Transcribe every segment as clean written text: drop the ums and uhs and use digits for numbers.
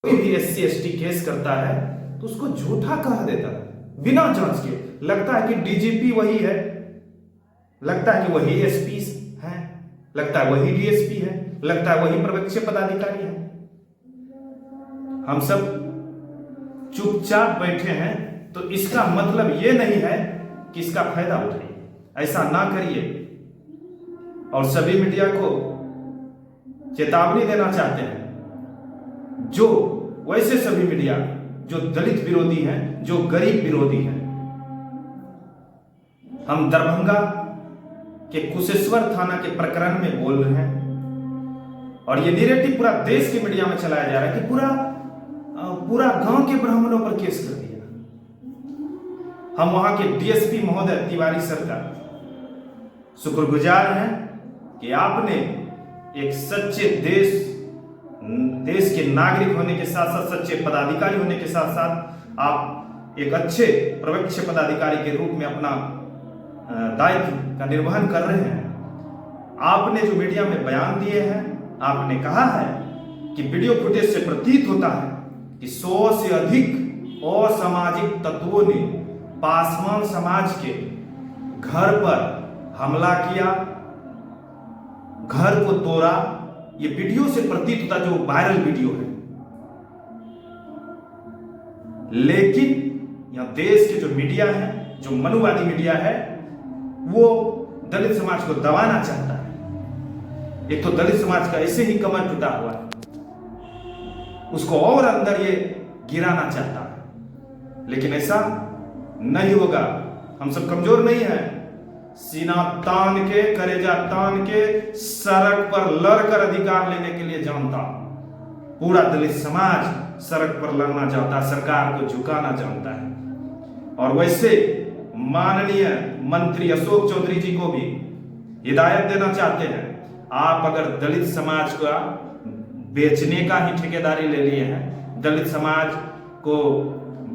कोई भी SC ST case करता है तो उसको झूठा कह देता है बिना जांच के। लगता है कि DGP वही है, लगता है कि वही SP है, लगता है वही DSP है, लगता है वही प्रवक्ष्य पदाधिकारी है। हम सब चुपचाप बैठे हैं तो इसका मतलब यह नहीं है कि इसका फायदा उठाइए, ऐसा ना करिए। और सभी मीडिया को चेतावनी देना चाहते हैं, जो वैसे सभी मीडिया जो दलित विरोधी हैं, जो गरीब विरोधी हैं। हम दरभंगा के कुशेश्वर थाना के प्रकरण में बोल रहे हैं और ये नैरेटिव पूरा देश के मीडिया में चलाया जा रहा है कि पूरा गांव के ब्राह्मणों पर केस कर दिया। हम वहां के DSP महोदय तिवारी सर का शुक्रगुजार हैं कि आपने एक सच्चे देश के नागरिक होने के साथ साथ, सच्चे पदाधिकारी होने के साथ साथ आप एक अच्छे प्रवक्ष्य पदाधिकारी के रूप में अपना दायित्व का निर्वहन कर रहे हैं। आपने जो मीडिया में बयान दिए हैं, आपने कहा है कि वीडियो फुटेज से प्रतीत होता है कि 100 से अधिक असामाजिक तत्वों ने पासवान समाज के घर पर हमला किया, घर को तोड़ा। ये वीडियो से प्रतीत होता, जो वायरल वीडियो है। लेकिन यह देश के जो मीडिया है, जो मनुवादी मीडिया है, वो दलित समाज को दबाना चाहता है। एक तो दलित समाज का ऐसे ही कमर टूटा हुआ है, उसको और अंदर ये गिराना चाहता है, लेकिन ऐसा नहीं होगा। हम सब कमजोर नहीं है। सीना तान के, कलेजा तान के सड़क पर लड़कर अधिकार लेने के लिए जानता पूरा दलित समाज सड़क पर लड़ना चाहता, सरकार को झुकाना जानता है। और वैसे माननीय मंत्री अशोक चौधरी जी को भी हिदायत देना चाहते हैं, आप अगर दलित समाज का बेचने का ही ठेकेदारी ले लिए हैं, दलित समाज को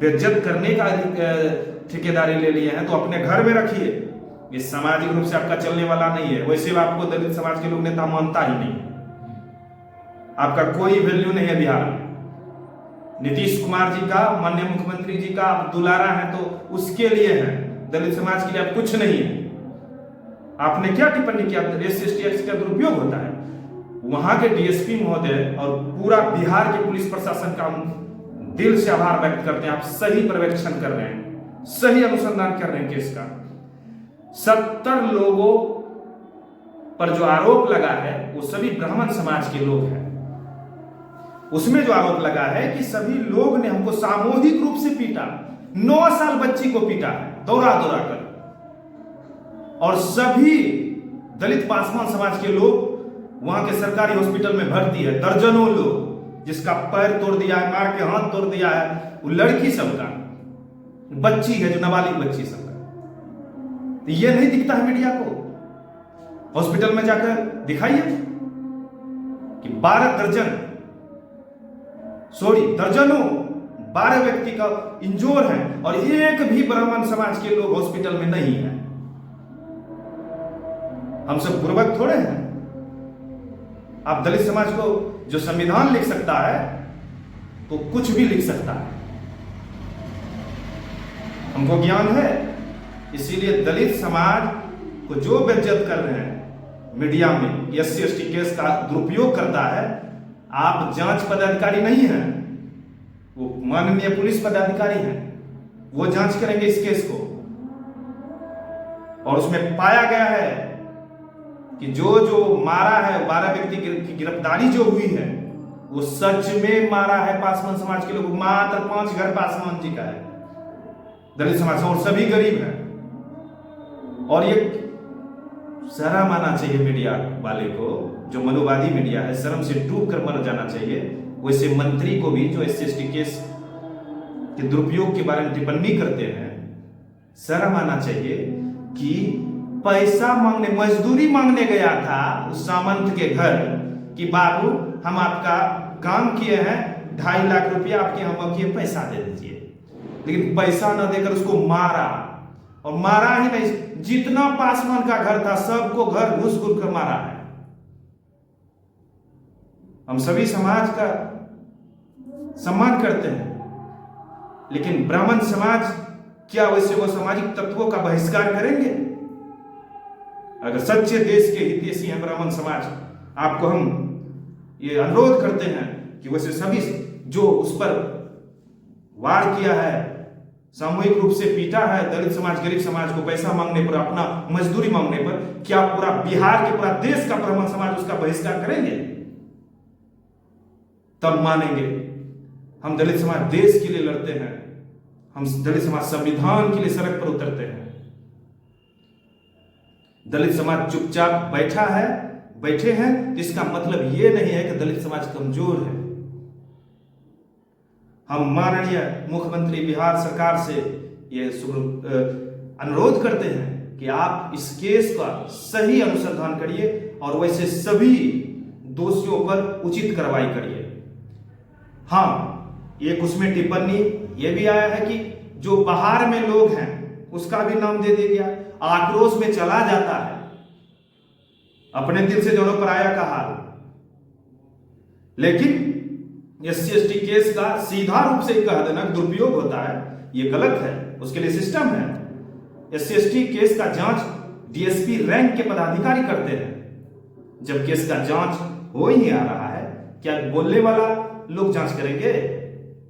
बेइज्जत करने का ठेकेदारी ले लिए हैं, तो अपने घर में रखिए। ये सामाजिक रूप से आपका चलने वाला नहीं है। वैसे आपको दलित समाज के लोग नेता मानता ही नहीं, आपका कोई वैल्यू नहीं है बिहार में। नीतीश कुमार जी का, माननीय मुख्यमंत्री जी का आप दुलारा है तो उसके लिए है, दलित समाज के लिए आप कुछ नहीं है। आपने क्या टिप्पणी किया? SC ST का दुरुपयोग होता है। वहां के DSP महोदय और पूरा बिहार के पुलिस प्रशासन का दिल से आभार व्यक्त करते हैं। आप सही पर्यवेक्षण कर रहे हैं, सही अनुसंधान कर रहे हैं केस का। 70 लोगों पर जो आरोप लगा है वो सभी ब्राह्मण समाज के लोग हैं। उसमें जो आरोप लगा है कि सभी लोग ने हमको सामूहिक रूप से पीटा, 9 साल बच्ची को पीटा है दौड़ा दौड़ा कर। और सभी दलित पासवान समाज के लोग वहां के सरकारी हॉस्पिटल में भर्ती है। दर्जनों लोग, जिसका पैर तोड़ दिया है, मार के हाथ तोड़ दिया है, वो लड़की सबका, बच्ची है जो नाबालिग बच्ची सबका। ये नहीं दिखता है मीडिया को। हॉस्पिटल में जाकर दिखाइए कि 12 व्यक्ति का इंजोर है और एक भी ब्राह्मण समाज के लोग हॉस्पिटल में नहीं है। हम सब बुर्बक थोड़े हैं। आप दलित समाज को जो संविधान लिख सकता है तो कुछ भी लिख सकता है, हमको ज्ञान है। इसीलिए दलित समाज को जो बेइज्जत कर रहे हैं मीडिया में, SC ST केस का दुरुपयोग करता है। आप जांच पदाधिकारी नहीं हैं, वो माननीय पुलिस पदाधिकारी हैं, वो जांच करेंगे इस केस को। और उसमें पाया गया है कि जो मारा है, 12 व्यक्ति की गिरफ्तारी जो हुई है, वो सच में मारा है पासवान समाज के लोग। मात्र 5 घर पासवान जी का है दलित समाज, और सभी गरीब हैं। और ये शर्म आना चाहिए मीडिया वाले को, जो मनुवादी मीडिया है, शर्म से डूब कर मर जाना चाहिए। वैसे मंत्री को भी जो SC ST केस के दुरुपयोग के बारे में टिप्पणी करते हैं, शर्म आना चाहिए कि पैसा मांगने, मजदूरी मांगने गया था उस सामंत के घर कि बाबू हम आपका काम किए हैं, 2.5 लाख रुपया आपके हम किए, पैसा दे दीजिए। लेकिन पैसा न देकर उसको मारा, और मारा ही नहीं, जितना पासवान का घर था सबको घर घुस कर मारा है। हम सभी समाज का सम्मान करते हैं, लेकिन ब्राह्मण समाज क्या वैसे वो सामाजिक तत्वों का बहिष्कार करेंगे? अगर सच्चे देश के हितैषी हैं ब्राह्मण समाज, आपको हम ये अनुरोध करते हैं कि वैसे सभी जो उस पर वार किया है, सामूहिक रूप से पीटा है दलित समाज, गरीब समाज को पैसा मांगने पर, अपना मजदूरी मांगने पर, क्या पूरा बिहार के, पूरा देश का ब्राह्मण समाज उसका बहिष्कार करेंगे? तब मानेंगे। हम दलित समाज देश के लिए लड़ते हैं, हम दलित समाज संविधान के लिए सड़क पर उतरते हैं। दलित समाज चुपचाप बैठे हैं तो इसका मतलब यह नहीं है कि दलित समाज कमजोर है। हम माननीय मुख्यमंत्री बिहार सरकार से ये अनुरोध करते हैं कि आप इस केस का सही अनुसंधान करिए और वैसे सभी दोषियों पर उचित कार्रवाई करिए। हाँ, एक उसमें टिप्पणी ये भी आया है कि जो बाहर में लोग हैं उसका भी नाम दे दिया गया। आक्रोश में चला जाता है, अपने दिल से दोनों पर आया का हाल। लेकिन SC/ST केस का सीधा रूप से कह देना दुरुपयोग होता है, ये गलत है, उसके लिए सिस्टम है। SC/ST केस का जांच DSP रैंक के पदाधिकारी करते हैं। जब केस का जांच हो ही नहीं आ रहा है, क्या बोलने वाला लोग जांच करेंगे?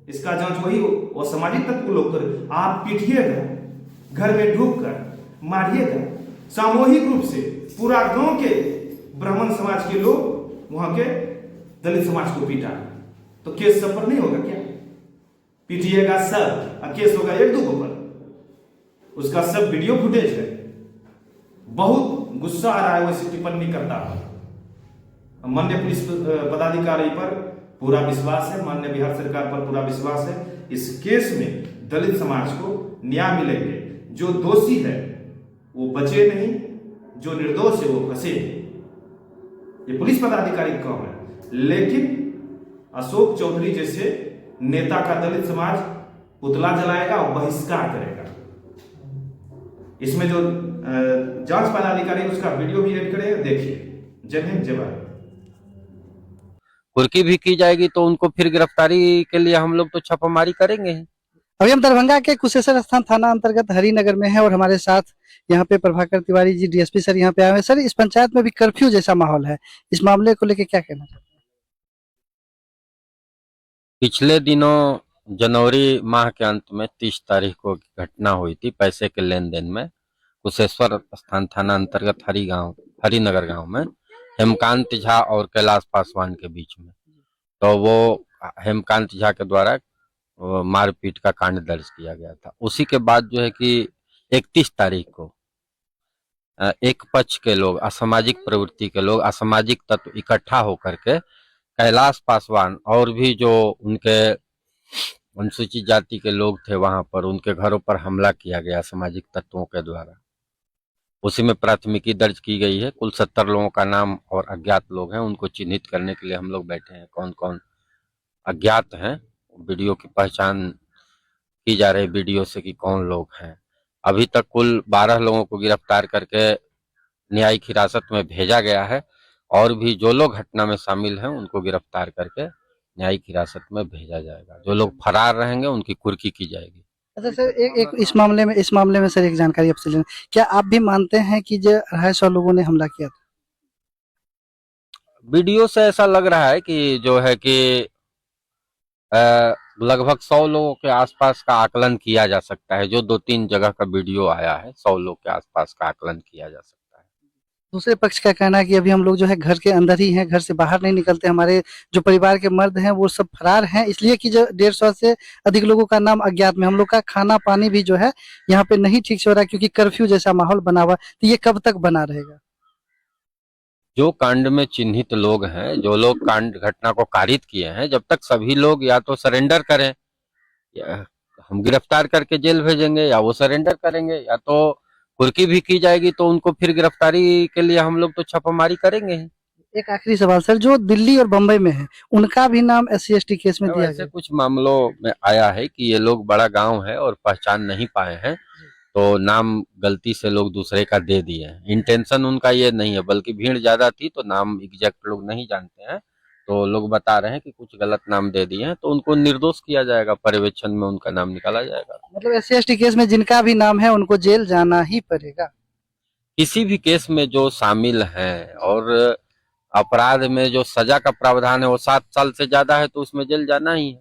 इसका जांच वही वो सामाजिक तत्व लोग करें। आप पीटिएगा, घर में ढूक कर मारिएगा, सामूहिक रूप से पूरा गांव के ब्राह्मण समाज के लोग वहां के दलित समाज को पीटा, तो केस सब पर नहीं होगा क्या? पीटिएगा सब और केस होगा एक दो पर। उसका सब वीडियो फुटेज है। बहुत गुस्सा आ रहा है वैसे टिप्पणी करता है। माननीय पुलिस पदाधिकारी पर पूरा विश्वास है, माननीय बिहार सरकार पर पूरा विश्वास है। इस केस में दलित समाज को न्याय मिलेंगे। जो दोषी है वो बचे नहीं, जो निर्दोष है वो फंसे। ये पुलिस पदाधिकारी का काम है। लेकिन अशोक चौधरी जैसे नेता का दलित समाज पुतला जलाएगा और बहिष्कार करेगा। इसमें जो जांच पदाधिकारी उसका वीडियो भी ऐड करेगा, देखिए। जय हिंद, जय भारत। कुर्की भी की जाएगी तो उनको फिर गिरफ्तारी के लिए हम लोग तो छापामारी करेंगे ही। अभी हम दरभंगा के कुशेश्वर स्थान थाना अंतर्गत हरिनगर में है और हमारे साथ यहाँ पे प्रभाकर तिवारी जी DSP सर यहाँ पे आए हैं। सर, इस पंचायत में भी कर्फ्यू जैसा माहौल है, इस मामले को लेकर क्या कहना चाहते हैं? पिछले दिनों जनवरी माह के अंत में 30 तारीख को घटना हुई थी पैसे के लेन देन में कुशेश्वर स्थान थाना अंतर्गत हरिनगर गांव में हेमकांत झा और कैलाश पासवान के बीच में। तो वो हेमकांत झा के द्वारा मारपीट का कांड दर्ज किया गया था। उसी के बाद जो है कि 31 तारीख को एक पक्ष के लोग, असामाजिक प्रवृत्ति के लोग, असामाजिक तत्व इकट्ठा होकर के कैलाश पासवान और भी जो उनके अनुसूचित जाति के लोग थे वहां पर, उनके घरों पर हमला किया गया सामाजिक तत्वों के द्वारा। उसी में प्राथमिकी दर्ज की गई है। कुल 70 लोगों का नाम और अज्ञात लोग हैं, उनको चिन्हित करने के लिए हम लोग बैठे हैं। कौन कौन अज्ञात हैं, वीडियो की पहचान की जा रही वीडियो से कि कौन लोग हैं। अभी तक कुल 12 लोगों को गिरफ्तार करके न्यायिक हिरासत में भेजा गया है और भी जो लोग घटना में शामिल हैं उनको गिरफ्तार करके न्यायिक हिरासत में भेजा जाएगा। जो लोग फरार रहेंगे उनकी कुर्की की जाएगी। अच्छा सर, एक इस मामले में सर एक जानकारी आपसे लेना, क्या आप भी मानते हैं कि जो 250 लोगों ने हमला किया था? वीडियो से ऐसा लग रहा है कि जो है कि लगभग 100 लोगों के आसपास का आकलन किया जा सकता है। जो 2-3 जगह का वीडियो आया है, 100 लोग के आसपास का आकलन किया जा सकता है। दूसरे पक्ष का कहना है कि अभी हम लोग जो है घर के अंदर ही हैं, घर से बाहर नहीं निकलते। हमारे जो परिवार के मर्द हैं वो सब फरार हैं, इसलिए कि जो 150 से अधिक लोगों का नाम अज्ञात में। हम लोग का खाना पानी भी जो है यहाँ पे नहीं ठीक से हो रहा है, क्योंकि कर्फ्यू जैसा माहौल बना हुआ। तो ये कब तक बना रहेगा? जो कांड में चिन्हित लोग हैं, जो लोग कांड घटना को कारित किए हैं, जब तक सभी लोग या तो सरेंडर करें, या हम गिरफ्तार करके जेल भेजेंगे, या वो सरेंडर करेंगे, या तो कुर्की भी की जाएगी तो उनको फिर गिरफ्तारी के लिए हम लोग तो छापामारी करेंगे ही। एक आखिरी सवाल सर, जो दिल्ली और बम्बई में है उनका भी नाम SC/ST केस में दिया ऐसे गया। कुछ मामलों में आया है कि ये लोग बड़ा गांव है और पहचान नहीं पाए हैं, तो नाम गलती से लोग दूसरे का दे दिए हैं। इंटेंशन उनका ये नहीं है, बल्कि भीड़ ज्यादा थी तो नाम एग्जैक्ट लोग नहीं जानते हैं, तो लोग बता रहे हैं कि कुछ गलत नाम दे दिए हैं, तो उनको निर्दोष किया जाएगा, पर्यवेक्षण में उनका नाम निकाला जाएगा। मतलब SC/ST केस में जिनका भी नाम है उनको जेल जाना ही पड़ेगा। किसी भी केस में जो शामिल हैं और अपराध में जो सजा का प्रावधान है वो 7 साल से ज्यादा है तो उसमें जेल जाना ही है।